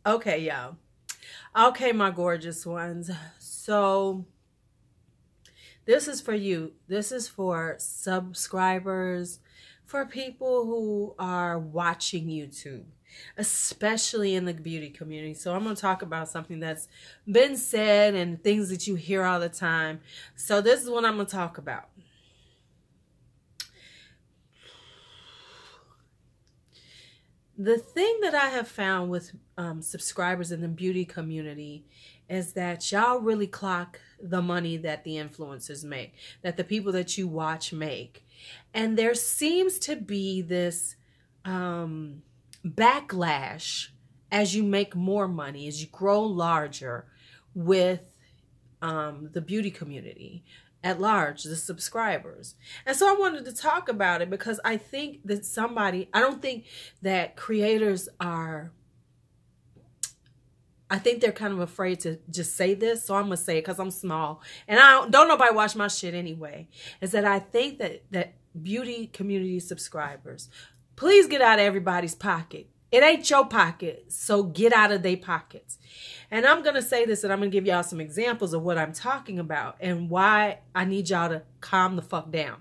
Okay, y'all. Okay, my gorgeous ones. So this is for you. This is for subscribers, for people who are watching YouTube, especially in the beauty community. So I'm going to talk about something that's been said and things that you hear all the time. So this is what I'm going to talk about. The thing that I have found with subscribers in the beauty community is that y'all really clock the money that the influencers make, that the people that you watch make. And there seems to be this backlash as you make more money, as you grow larger with the beauty community at large, the subscribers. And so I wanted to talk about it because I think that I don't think that creators are, I think they're kind of afraid to just say this. So I'm going to say it because I'm small and don't nobody watch my shit anyway. Is that I think that beauty community subscribers, please get out of everybody's pocket. It ain't your pocket, so get out of their pockets. And I'm going to say this, and I'm going to give y'all some examples of what I'm talking about and why I need y'all to calm the fuck down.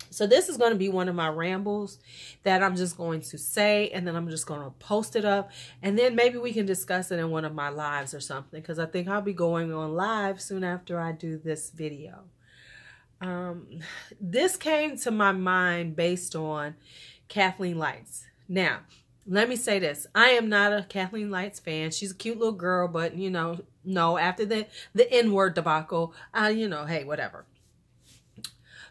So this is going to be one of my rambles that I'm just going to say, and then I'm just going to post it up, and then maybe we can discuss it in one of my lives or something, because I think I'll be going on live soon after I do this video. This came to my mind based on KathleenLights. Now, let me say this. I am not a KathleenLights fan. She's a cute little girl, but, you know, no, after the N-word debacle, you know, hey, whatever.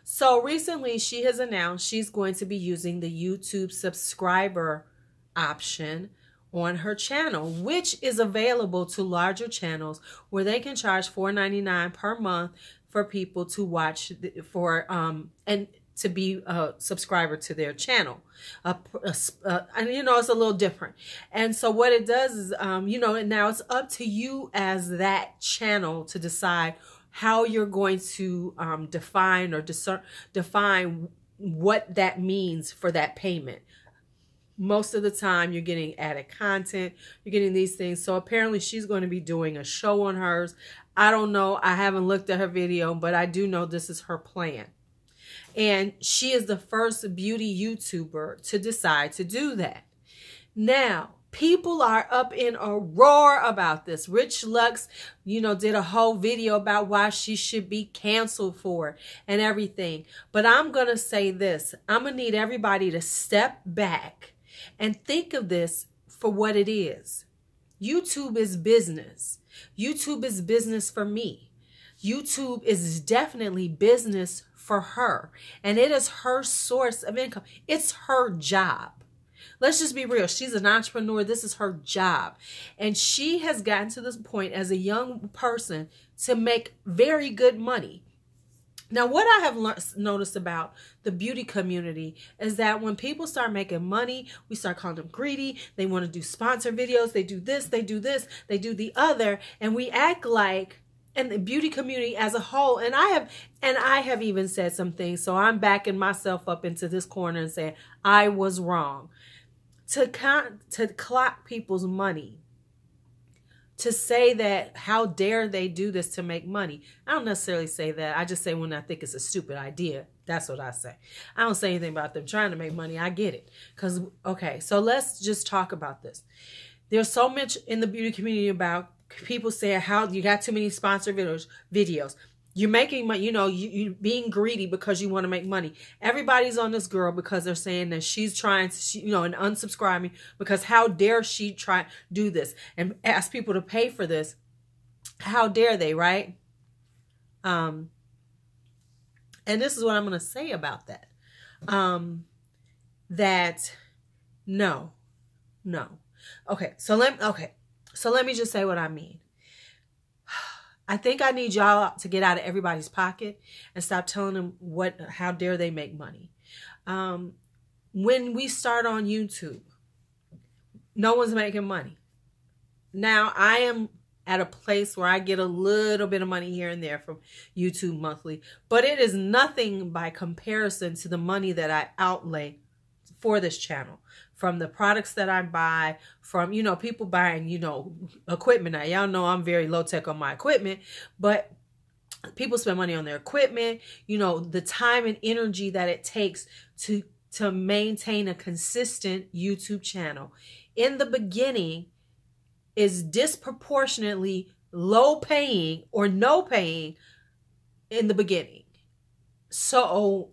So recently she has announced she's going to be using the YouTube subscriber option on her channel, which is available to larger channels where they can charge $4.99 per month for people to watch and to be a subscriber to their channel. And you know, it's a little different. And so what it does is, you know, and now it's up to you as that channel to decide how you're going to define what that means for that payment. Most of the time you're getting added content, you're getting these things. So apparently she's going to be doing a show on hers. I don't know. I haven't looked at her video, but I do know this is her plan. And she is the first beauty YouTuber to decide to do that. Now, people are up in a roar about this. Rich Lux, you know, did a whole video about why she should be canceled for it and everything. But I'm going to say this. I'm going to need everybody to step back and think of this for what it is. YouTube is business. YouTube is business for me. YouTube is definitely business for her. And it is her source of income. It's her job. Let's just be real. She's an entrepreneur. This is her job. And she has gotten to this point as a young person to make very good money. Now, what I have noticed about the beauty community is that when people start making money, we start calling them greedy. They want to do sponsor videos. They do this, they do this, they do the other. And we act like, and the beauty community as a whole, and I have even said some things, so I'm backing myself up into this corner and saying I was wrong. To clock people's money, to say that how dare they do this to make money. I don't necessarily say that. I just say when I think it's a stupid idea. That's what I say. I don't say anything about them trying to make money. I get it. Because, okay, so let's just talk about this. There's so much in the beauty community about people saying how you got too many sponsored videos. You're making money, you know, you being greedy because you want to make money. Everybody's on this girl because they're saying that she's trying to, you know, and unsubscribing because how dare she try do this and ask people to pay for this? How dare they, right? And this is what I'm going to say about that. No. Okay, so let me just say what I mean. I think I need y'all to get out of everybody's pocket and stop telling them how dare they make money. When we start on YouTube, no one's making money. Now, I am at a place where I get a little bit of money here and there from YouTube monthly, but it is nothing by comparison to the money that I outlay for this channel. From the products that I buy, from, you know, people buying, you know, equipment. Now, y'all know I'm very low tech on my equipment, but people spend money on their equipment, you know, the time and energy that it takes to maintain a consistent YouTube channel. In the beginning is disproportionately low paying or no paying in the beginning. So,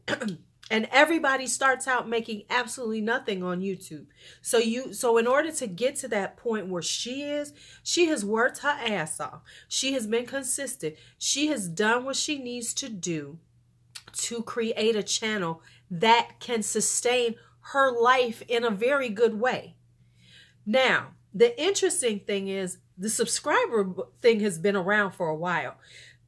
and everybody starts out making absolutely nothing on YouTube. So in order to get to that point where she has worked her ass off. She has been consistent. She has done what she needs to do to create a channel that can sustain her life in a very good way. Now, the interesting thing is the subscriber thing has been around for a while.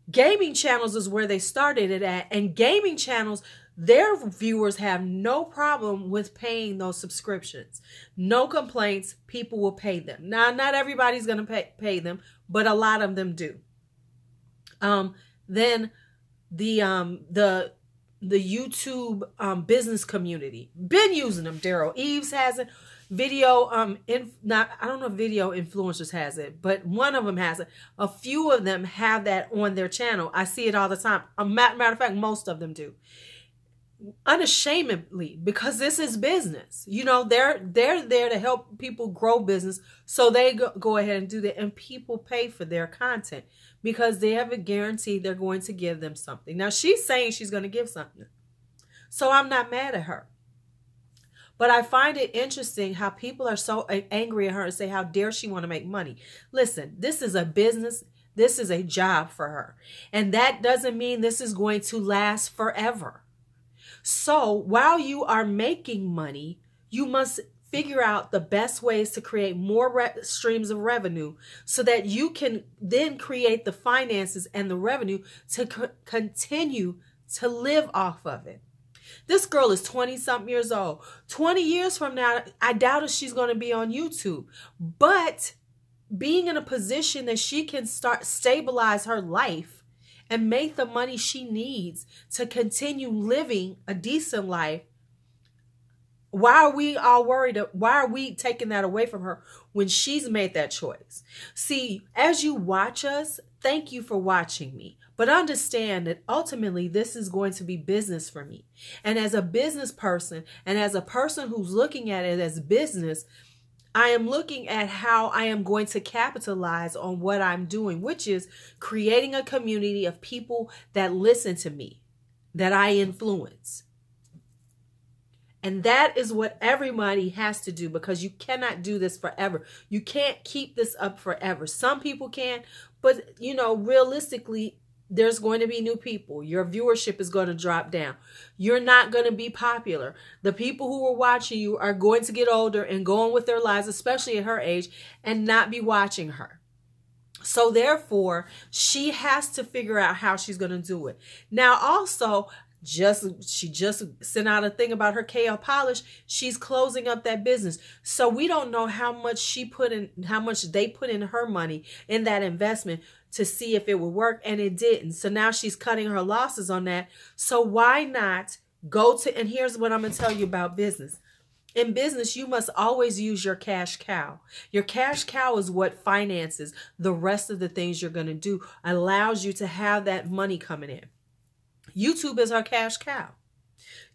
Gaming channels is where they started it at, and gaming channels, their viewers have no problem with paying those subscriptions. No complaints. People will pay them. Now, not everybody's going to pay them, but a lot of them do. Then the YouTube business community, been using them. Daryl Eves has it. Video I don't know if video influencers has it, but one of them has it. A few of them have that on their channel. I see it all the time. Matter of fact, most of them do. Unashamedly, because this is business. You know, they're there to help people grow business, so they go ahead and do that, and people pay for their content because they have a guarantee they're going to give them something. Now, she's saying she's going to give something, so I'm not mad at her. But I find it interesting how people are so angry at her and say, how dare she want to make money? Listen, this is a business. This is a job for her. And that doesn't mean this is going to last forever. So while you are making money, you must figure out the best ways to create more streams of revenue so that you can then create the finances and the revenue to continue to live off of it. This girl is 20-something years old. 20 years from now, I doubt if she's going to be on YouTube. But being in a position that she can start stabilize her life and make the money she needs to continue living a decent life, why are we all worried? Why are we taking that away from her when she's made that choice? See, as you watch us, thank you for watching me. But understand that ultimately this is going to be business for me. And as a business person and as a person who's looking at it as business, I am looking at how I am going to capitalize on what I'm doing, which is creating a community of people that listen to me, that I influence. And that is what everybody has to do, because you cannot do this forever. You can't keep this up forever. Some people can, but you know, realistically, there's going to be new people. Your viewership is going to drop down. You're not going to be popular. The people who are watching you are going to get older and go on with their lives, especially at her age, and not be watching her. So therefore, she has to figure out how she's going to do it. Now, also, she just sent out a thing about her KO polish. She's closing up that business. So we don't know how much they put in her money in that investment to see if it would work, and it didn't. So now she's cutting her losses on that. So why not go to, and here's what I'm going to tell you about business. In business, you must always use your cash cow. Your cash cow is what finances the rest of the things you're going to do, allows you to have that money coming in. YouTube is her cash cow.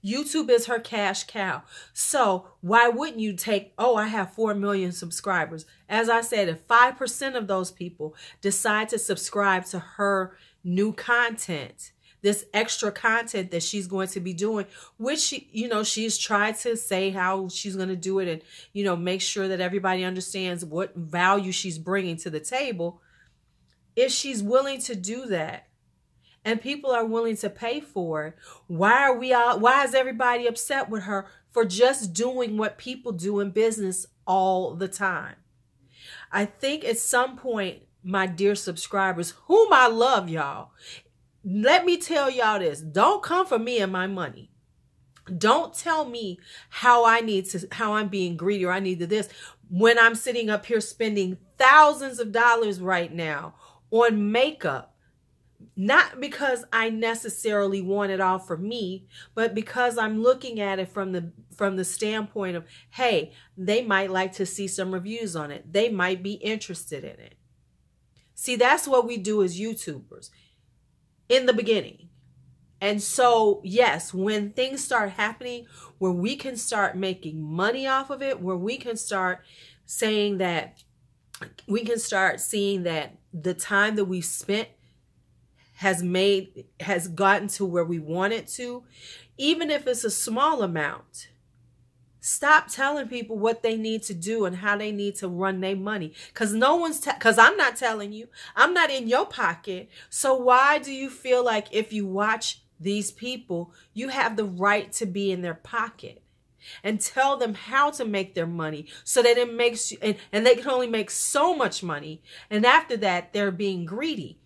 YouTube is her cash cow. So why wouldn't you take, oh, I have 4 million subscribers. As I said, if 5% of those people decide to subscribe to her new content, this extra content that she's going to be doing, which she, you know, she's tried to say how she's going to do it and, you know, make sure that everybody understands what value she's bringing to the table. If she's willing to do that, and people are willing to pay for it, why is everybody upset with her for just doing what people do in business all the time? I think at some point, my dear subscribers, whom I love, y'all, let me tell y'all this. Don't come for me and my money. Don't tell me how I'm being greedy or I need to this when I'm sitting up here spending thousands of dollars right now on makeup. Not because I necessarily want it all for me, but because I'm looking at it from the standpoint of, hey, they might like to see some reviews on it. They might be interested in it. See, that's what we do as YouTubers in the beginning. And so, yes, when things start happening where we can start making money off of it, where we can start saying that, we can start seeing that the time that we've spent has gotten to where we want it to, even if it's a small amount. Stop telling people what they need to do and how they need to run their money. Because I'm not telling you. I'm not in your pocket. So why do you feel like if you watch these people, you have the right to be in their pocket and tell them how to make their money so that it makes you, and they can only make so much money. And after that, they're being greedy.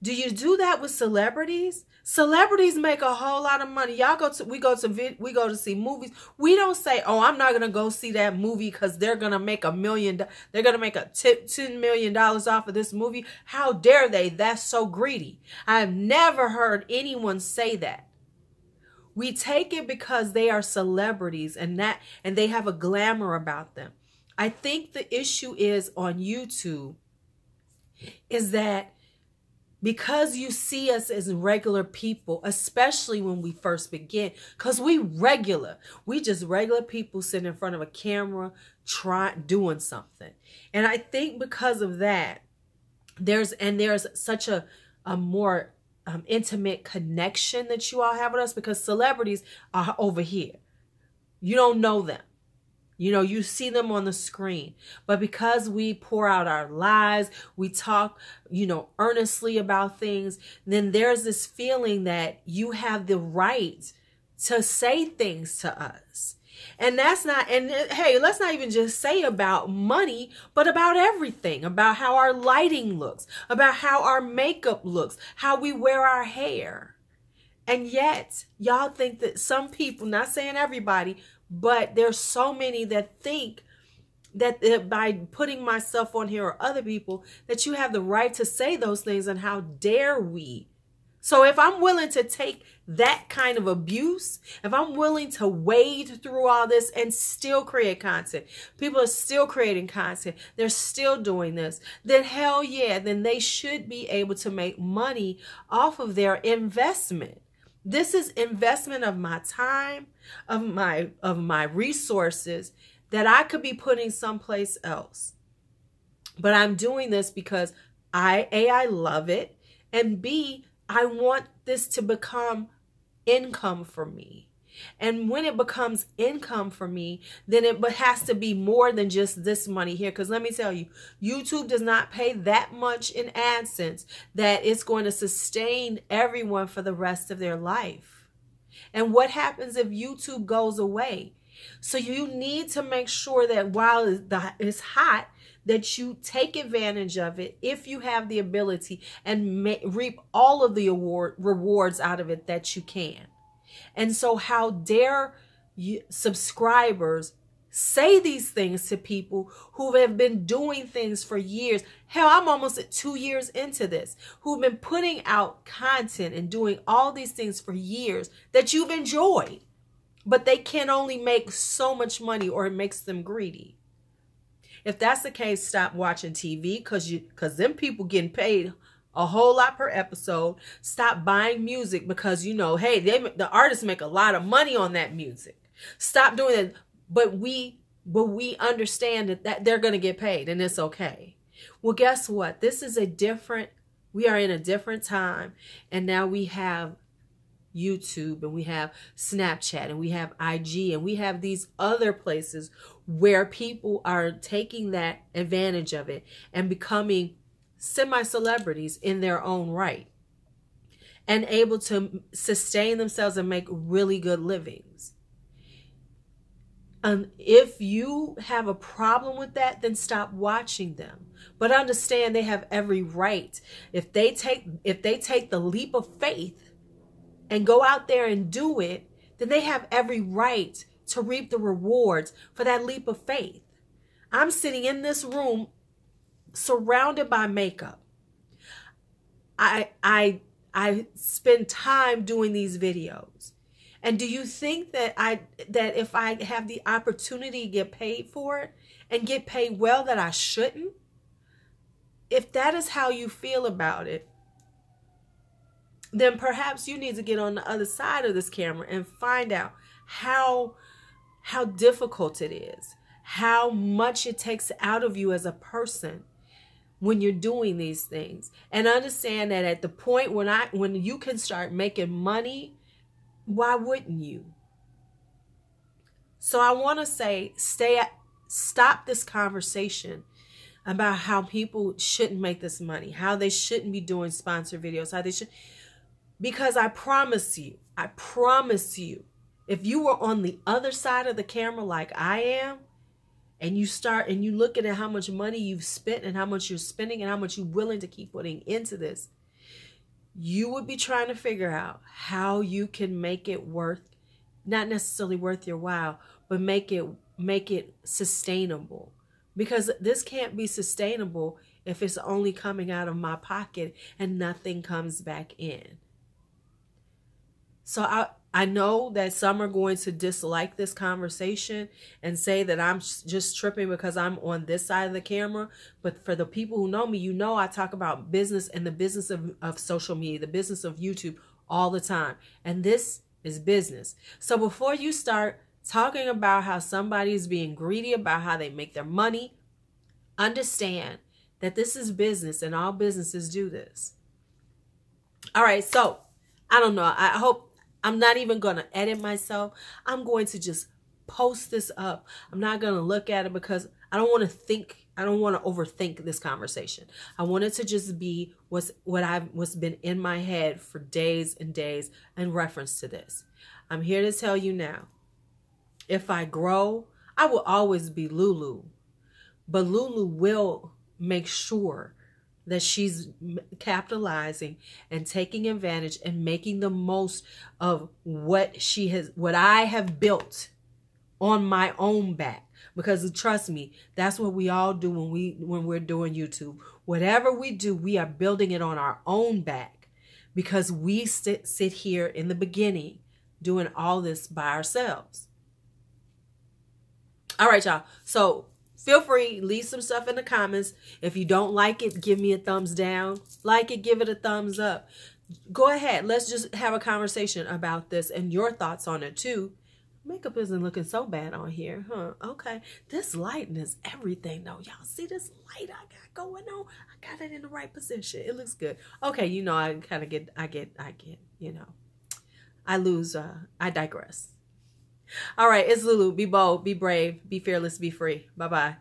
Do you do that with celebrities? Celebrities make a whole lot of money. We go to see movies. We don't say, "Oh, I'm not going to go see that movie because they're going to make $1 million. They're going to make $10 million off of this movie." How dare they? That's so greedy. I've never heard anyone say that. We take it because they are celebrities and they have a glamour about them. I think the issue is on YouTube is that because you see us as regular people, especially when we first begin, because we just regular people sitting in front of a camera doing something. And I think because of that, there's such a more intimate connection that you all have with us, because celebrities are over here. You don't know them. You know, you see them on the screen, but because we pour out our lives, we talk, earnestly about things, then there's this feeling that you have the right to say things to us. And hey, let's not even just say about money, but about everything, about how our lighting looks, about how our makeup looks, how we wear our hair. And yet, y'all think that some people, not saying everybody, but there's so many that think that by putting myself on here or other people, that you have the right to say those things, and how dare we? So if I'm willing to take that kind of abuse, if I'm willing to wade through all this and still create content, people are still creating content, they're still doing this, then hell yeah, then they should be able to make money off of their investment. This is investment of my time, of my resources that I could be putting someplace else. But I'm doing this because I love it, and B, I want this to become income for me. And when it becomes income for me, then it has to be more than just this money here. Because let me tell you, YouTube does not pay that much in AdSense that it's going to sustain everyone for the rest of their life. And what happens if YouTube goes away? So you need to make sure that while it's hot, that you take advantage of it if you have the ability, and reap all of the rewards out of it that you can. And so how dare you, subscribers, say these things to people who have been doing things for years? Hell, I'm almost at 2 years into this, who've been putting out content and doing all these things for years that you've enjoyed, but they can only make so much money, or it makes them greedy. If that's the case, stop watching TV, because them people getting paid a whole lot per episode. Stop buying music because, hey, the artists make a lot of money on that music. Stop doing that. But we understand that they're going to get paid, and it's okay. Well, guess what? We are in a different time, and now we have YouTube, and we have Snapchat, and we have IG, and we have these other places where people are taking that advantage of it and becoming semi-celebrities in their own right, and able to sustain themselves and make really good livings. If you have a problem with that, then stop watching them. But understand they have every right. If they take the leap of faith and go out there and do it, then they have every right to reap the rewards for that leap of faith. I'm sitting in this room surrounded by makeup. I I spend time doing these videos. And do you think that if I have the opportunity to get paid for it and get paid well, that I shouldn't? If that is how you feel about it, then perhaps you need to get on the other side of this camera and find out how difficult it is, how much it takes out of you as a person when you're doing these things. And understand that at the point when you can start making money, why wouldn't you? So I want to say, stop this conversation about how people shouldn't make this money, how they shouldn't be doing sponsored videos, how they should. Because I promise you, if you were on the other side of the camera like I am, and you look at how much money you've spent and how much you're spending and how much you're willing to keep putting into this, you would be trying to figure out how you can make it not necessarily worth your while, but make it sustainable. Because this can't be sustainable if it's only coming out of my pocket and nothing comes back in. So I know that some are going to dislike this conversation and say that I'm just tripping because I'm on this side of the camera. But for the people who know me, you know I talk about business and the business of social media, the business of YouTube all the time. And this is business. So before you start talking about how somebody is being greedy about how they make their money, understand that this is business and all businesses do this. All right, so I don't know. I hope I'm not even going to edit myself. I'm going to just post this up. I'm not going to look at it because I don't want to overthink this conversation. I want it to just be what's been in my head for days and days in reference to this. I'm here to tell you now, if I grow, I will always be Lulu. But Lulu will make sure that she's capitalizing and taking advantage and making the most of what I have built on my own back. Because trust me, that's what we all do when we're doing YouTube. Whatever we do, we are building it on our own back, because we sit here in the beginning doing all this by ourselves. All right, y'all. So feel free, leave some stuff in the comments. If you don't like it, give me a thumbs down. Like it, give it a thumbs up. Go ahead. Let's just have a conversation about this and your thoughts on it too. Makeup isn't looking so bad on here, huh? Okay. This lighting is everything though. Y'all see this light I got going on? I got it in the right position. It looks good. Okay, you know, I get, you know. I digress. All right, it's Lulu. Be bold, be brave, be fearless, be free. Bye-bye.